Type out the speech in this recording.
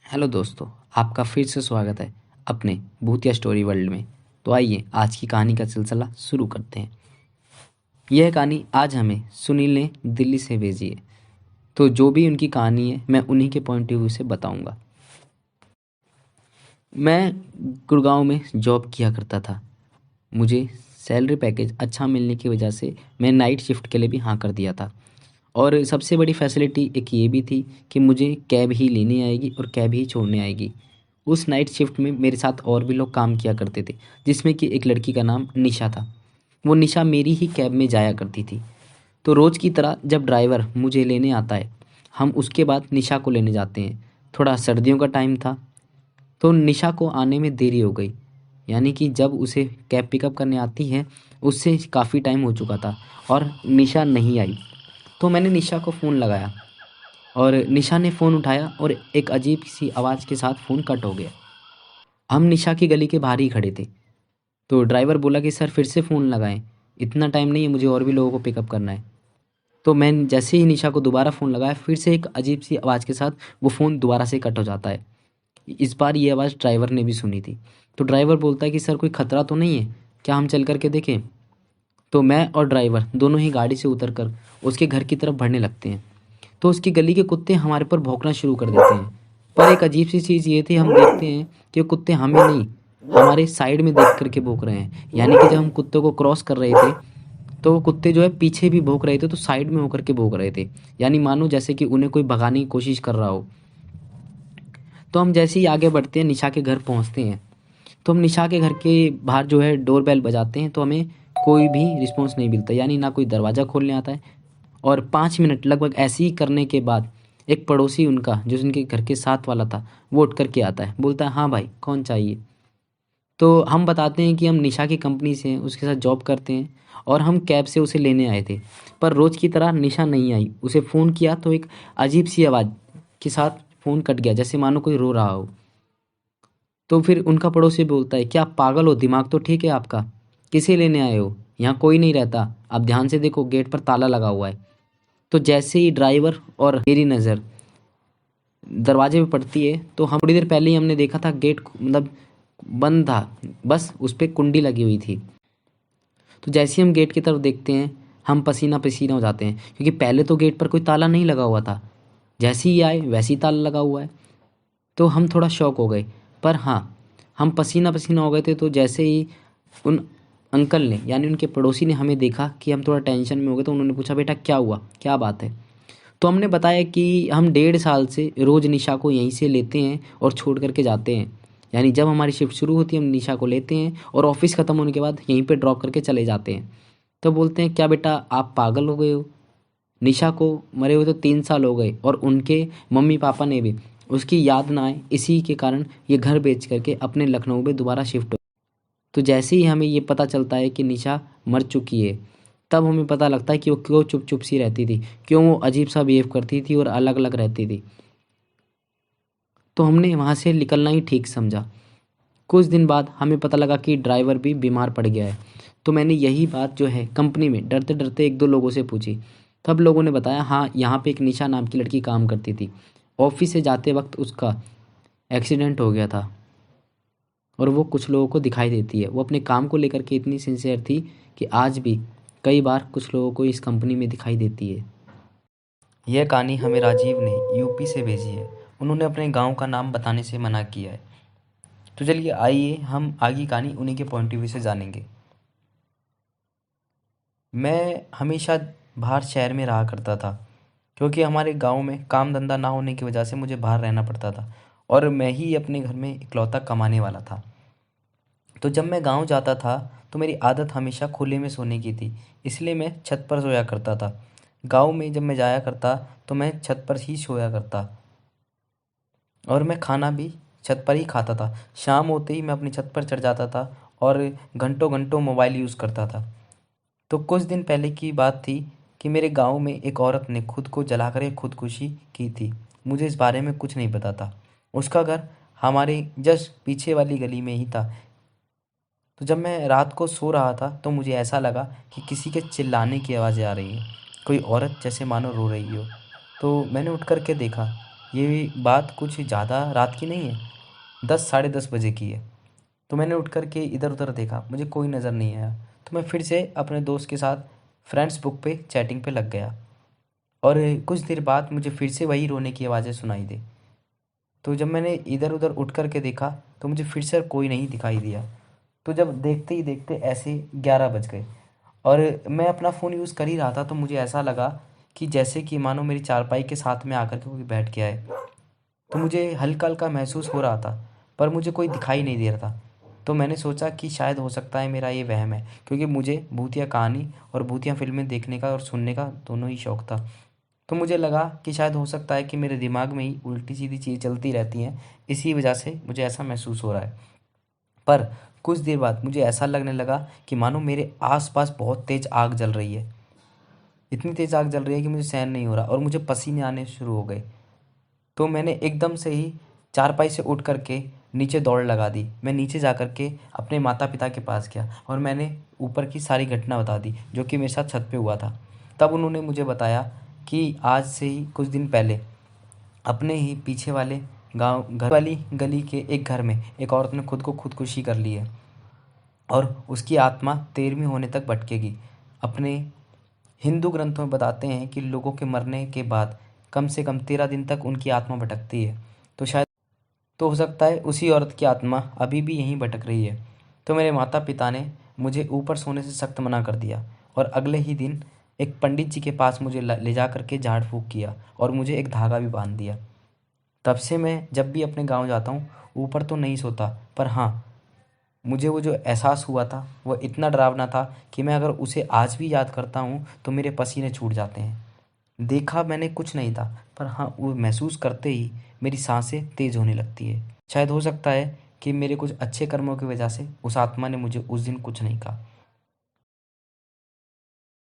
Hello दोस्तों, आपका फिर से स्वागत है अपने भूतिया स्टोरी वर्ल्ड में। तो आइए आज की कहानी का सिलसिला शुरू करते हैं। यह कहानी आज हमें सुनील ने दिल्ली से भेजी है। तो जो भी उनकी कहानी है मैं उन्हीं के पॉइंट ऑफ व्यू से बताऊंगा। मैं गुड़गांव में जॉब किया करता था। मुझे सैलरी पैकेज अच्छा मिलने की वजह से मैं नाइट शिफ्ट के लिए भी हाँ कर दिया था। और सबसे बड़ी फैसिलिटी एक ये भी थी कि मुझे कैब ही लेने आएगी और कैब ही छोड़ने आएगी। उस नाइट शिफ्ट में मेरे साथ और भी लोग काम किया करते थे, जिसमें कि एक लड़की का नाम निशा था। वो निशा मेरी ही कैब में जाया करती थी। तो रोज़ की तरह जब ड्राइवर मुझे लेने आता है, हम उसके बाद निशा को लेने जाते हैं। थोड़ा सर्दियों का टाइम था, तो निशा को आने में देरी हो गई। यानी कि जब उसे कैब पिकअप करने आती है, उससे काफ़ी टाइम हो चुका था और निशा नहीं आई। तो मैंने निशा को फ़ोन लगाया और निशा ने फ़ोन उठाया और एक अजीब सी आवाज़ के साथ फ़ोन कट हो गया। हम निशा की गली के बाहर ही खड़े थे। तो ड्राइवर बोला कि सर फिर से फ़ोन लगाएं, इतना टाइम नहीं है, मुझे और भी लोगों को पिकअप करना है। तो मैं जैसे ही निशा को दोबारा फ़ोन लगाया, फिर से एक अजीब सी आवाज़ के साथ वो फ़ोन दोबारा से कट हो जाता है। इस बार ये आवाज़ ड्राइवर ने भी सुनी थी। तो ड्राइवर बोलता है कि सर कोई ख़तरा तो नहीं है, क्या हम चल कर के देखें? तो मैं और ड्राइवर दोनों ही गाड़ी से उतर कर उसके घर की तरफ बढ़ने लगते हैं। तो उसकी गली के कुत्ते हमारे पर भौंकना शुरू कर देते हैं। पर एक अजीब सी चीज़ ये थी, हम देखते हैं कि वो कुत्ते हमें नहीं, हमारे साइड में देख कर के भौंक रहे हैं। यानी कि जब हम कुत्तों को क्रॉस कर रहे थे, तो वो कुत्ते जो है पीछे भी भौंक रहे थे, तो साइड में होकर के भौंक रहे थे। यानी मानो जैसे कि उन्हें कोई भगाने की कोशिश कर रहा हो। तो हम जैसे ही आगे बढ़ते हैं, निशा के घर पहुंचते हैं। तो हम निशा के घर के बाहर जो है डोर बेल बजाते हैं, तो हमें कोई भी रिस्पॉन्स नहीं मिलता, यानी ना कोई दरवाज़ा खोलने आता है। और 5 मिनट लगभग ऐसे ही करने के बाद एक पड़ोसी उनका, जो उनके घर के साथ वाला था, वो उठ करके आता है, बोलता है हाँ भाई कौन चाहिए। तो हम बताते हैं कि हम निशा की कंपनी से हैं, उसके साथ जॉब करते हैं और हम कैब से उसे लेने आए थे। पर रोज़ की तरह निशा नहीं आई। उसे फ़ोन किया तो एक अजीब सी आवाज़ के साथ फ़ोन कट गया, जैसे मानो कोई रो रहा हो। तो फिर उनका पड़ोसी बोलता है, क्या आप पागल हो, दिमाग तो ठीक है आपका? किसे लेने आए हो? यहाँ कोई नहीं रहता, आप ध्यान से देखो गेट पर ताला लगा हुआ है। तो जैसे ही ड्राइवर और मेरी नज़र दरवाजे पे पड़ती है, तो हम थोड़ी देर पहले ही हमने देखा था गेट मतलब बंद था, बस उस पर कुंडी लगी हुई थी। तो जैसे ही हम गेट की तरफ देखते हैं, हम पसीना पसीना हो जाते हैं, क्योंकि पहले तो गेट पर कोई ताला नहीं लगा हुआ था। जैसे ही आए वैसे ही ताला लगा हुआ है। तो हम थोड़ा शॉक हो गए। पर हाँ, हम पसीना पसीना हो गए थे। तो जैसे ही उन अंकल ने, यानी उनके पड़ोसी ने हमें देखा कि हम थोड़ा टेंशन में हो गए, तो उन्होंने पूछा बेटा क्या हुआ, क्या बात है? तो हमने बताया कि हम 1.5 साल से रोज़ निशा को यहीं से लेते हैं और छोड़ करके जाते हैं। यानी जब हमारी शिफ्ट शुरू होती है, हम निशा को लेते हैं और ऑफिस ख़त्म होने के बाद यहीं पे ड्रॉप करके चले जाते हैं। तो बोलते हैं क्या बेटा आप पागल हो गए हो? निशा को मरे हुए तो 3 साल हो गए और उनके मम्मी पापा ने भी उसकी याद ना आए, इसी के कारण ये घर बेच करके अपने लखनऊ में दोबारा शिफ्ट हो। तो जैसे ही हमें ये पता चलता है कि निशा मर चुकी है, तब हमें पता लगता है कि वो क्यों चुप चुप सी रहती थी, क्यों वो अजीब सा बिहेव करती थी और अलग अलग रहती थी। तो हमने वहाँ से निकलना ही ठीक समझा। कुछ दिन बाद हमें पता लगा कि ड्राइवर भी बीमार पड़ गया है। तो मैंने यही बात जो है कंपनी में डरते डरते एक दो लोगों से पूछी। तब लोगों ने बताया हाँ, यहाँ पे एक निशा नाम की लड़की काम करती थी, ऑफिस से जाते वक्त उसका एक्सीडेंट हो गया था और वो कुछ लोगों को दिखाई देती है। वो अपने काम को लेकर के इतनी सिंसियर थी कि आज भी कई बार कुछ लोगों को इस कंपनी में दिखाई देती है। यह कहानी हमें राजीव ने यूपी से भेजी है। उन्होंने अपने गांव का नाम बताने से मना किया है। तो चलिए आइए हम आगे कहानी उन्हीं के पॉइंट ऑफ व्यू से जानेंगे। मैं हमेशा बाहर शहर में रहा करता था, क्योंकि हमारे गांव में काम धंधा ना होने की वजह से मुझे बाहर रहना पड़ता था और मैं ही अपने घर में इकलौता कमाने वाला था। तो जब मैं गांव जाता था तो मेरी आदत हमेशा खुले में सोने की थी, इसलिए मैं छत पर सोया करता था। गांव में जब मैं जाया करता तो मैं छत पर ही सोया करता और मैं खाना भी छत पर ही खाता था। शाम होते ही मैं अपनी छत पर चढ़ जाता था और घंटों घंटों मोबाइल यूज़ करता था। तो कुछ दिन पहले की बात थी कि मेरे गांव में एक औरत ने खुद को जलाकर एक खुदकुशी की थी। मुझे इस बारे में कुछ नहीं पता था। उसका घर हमारे जस्ट पीछे वाली गली में ही था। तो जब मैं रात को सो रहा था तो मुझे ऐसा लगा कि किसी के चिल्लाने की आवाज़ें आ रही हैं, कोई औरत जैसे मानो रो रही हो। तो मैंने उठ कर के देखा, ये बात कुछ ज़्यादा रात की नहीं है, 10 साढ़े 10 बजे की है। तो मैंने उठ कर के इधर-उधर देखा, मुझे कोई नज़र नहीं आया। तो मैं फिर से अपने दोस्त के साथ फ्रेंड्स बुक पे चैटिंग पे लग गया और कुछ देर बाद मुझे फिर से वही रोने की आवाज़ें सुनाई दी। तो जब मैंने इधर-उधर उठ कर के देखा, तो मुझे फिर से कोई नहीं दिखाई दिया। तो जब देखते ही देखते ऐसे 11 बज गए और मैं अपना फ़ोन यूज़ कर ही रहा था, तो मुझे ऐसा लगा कि जैसे कि मानो मेरी चारपाई के साथ में आकर के कोई बैठ गया है। तो मुझे हल्का-हल्का महसूस हो रहा था, पर मुझे कोई दिखाई नहीं दे रहा था। तो मैंने सोचा कि शायद हो सकता है मेरा ये वहम है, क्योंकि मुझे भूतिया कहानी और भूतिया फ़िल्में देखने का और सुनने का दोनों ही शौक था। तो मुझे लगा कि शायद हो सकता है कि मेरे दिमाग में ही उल्टी-सीधी चीज़ें चलती रहती हैं, इसी वजह से मुझे ऐसा महसूस हो रहा है। पर कुछ देर बाद मुझे ऐसा लगने लगा कि मानो मेरे आस-पास बहुत तेज़ आग जल रही है। इतनी तेज़ आग जल रही है कि मुझे सहन नहीं हो रहा और मुझे पसीने आने शुरू हो गए। तो मैंने एकदम से ही चारपाई से उठ कर के नीचे दौड़ लगा दी। मैं नीचे जा कर के अपने माता-पिता के पास गया और मैंने ऊपर की सारी घटना बता दी, जो कि मेरे साथ छत पे हुआ था। तब उन्होंने मुझे बताया कि आज से ही कुछ दिन पहले अपने ही पीछे वाले गाँव घर वाली गली के एक घर में एक औरत ने खुद को खुदकुशी कर ली है और उसकी आत्मा 13वीं होने तक भटकेगी। अपने हिंदू ग्रंथों में बताते हैं कि लोगों के मरने के बाद कम से कम 13 दिन तक उनकी आत्मा भटकती है। तो शायद तो हो सकता है उसी औरत की आत्मा अभी भी यहीं भटक रही है। तो मेरे माता-पिता ने मुझे ऊपर सोने से सख्त मना कर दिया और अगले ही दिन एक पंडित जी के पास मुझे ले जा कर के झाड़-फूँक किया और मुझे एक धागा भी बाँध दिया। तब से मैं जब भी अपने गाँव जाता हूँ, ऊपर तो नहीं सोता, पर हाँ, मुझे वो जो एहसास हुआ था, वो इतना डरावना था कि मैं अगर उसे आज भी याद करता हूँ, तो मेरे पसीने छूट जाते हैं। देखा मैंने कुछ नहीं था, पर हाँ, वो महसूस करते ही मेरी साँसें तेज़ होने लगती है। शायद हो सकता है कि मेरे कुछ अच्छे कर्मों की वजह से उस आत्मा ने मुझे उस दिन कुछ नहीं कहा।